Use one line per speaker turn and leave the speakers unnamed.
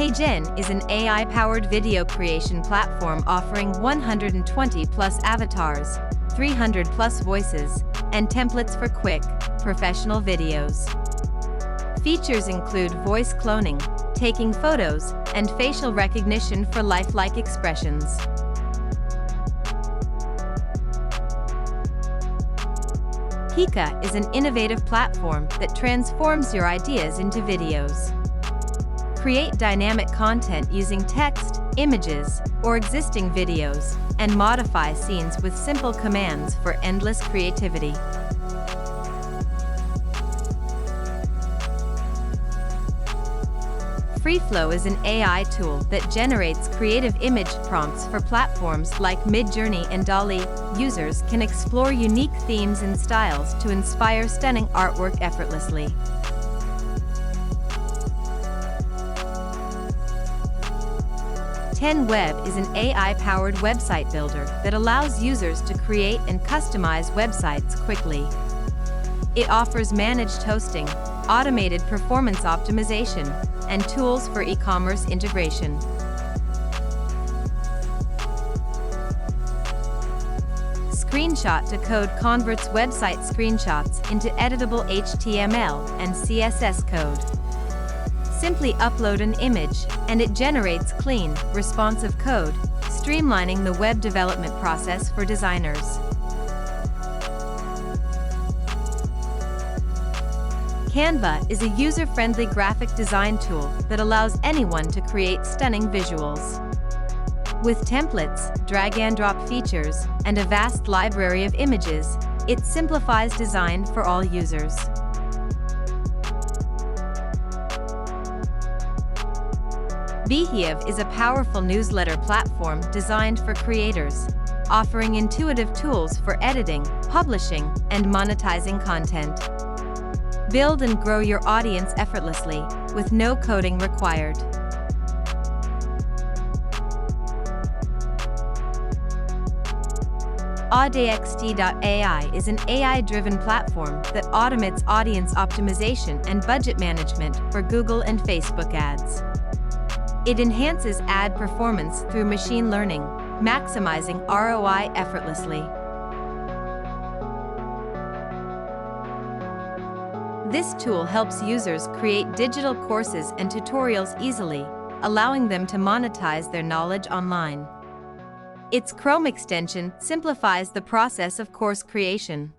HeyGen is an AI-powered video creation platform offering 120-plus avatars, 300-plus voices, and templates for quick, professional videos. Features include voice cloning, taking photos, and facial recognition for lifelike expressions. Pika is an innovative platform that transforms your ideas into videos. Create dynamic content using text, images, or existing videos, and modify scenes with simple commands for endless creativity. FreeFlow is an AI tool that generates creative image prompts for platforms like Midjourney and DALL-E. Users can explore unique themes and styles to inspire stunning artwork effortlessly. Web is an AI-powered website builder that allows users to create and customize websites quickly. It offers managed hosting, automated performance optimization, and tools for e-commerce integration. Screenshot to Code converts website screenshots into editable HTML and CSS code. Simply upload an image, and it generates clean, responsive code, streamlining the web development process for designers. Canva is a user-friendly graphic design tool that allows anyone to create stunning visuals. With templates, drag-and-drop features, and a vast library of images, it simplifies design for all users. Behave is a powerful newsletter platform designed for creators, offering intuitive tools for editing, publishing, and monetizing content. Build and grow your audience effortlessly, with no coding required. AudXT.ai is an AI-driven platform that automates audience optimization and budget management for Google and Facebook ads. It enhances ad performance through machine learning, maximizing ROI effortlessly. This tool helps users create digital courses and tutorials easily, allowing them to monetize their knowledge online. Its Chrome extension simplifies the process of course creation.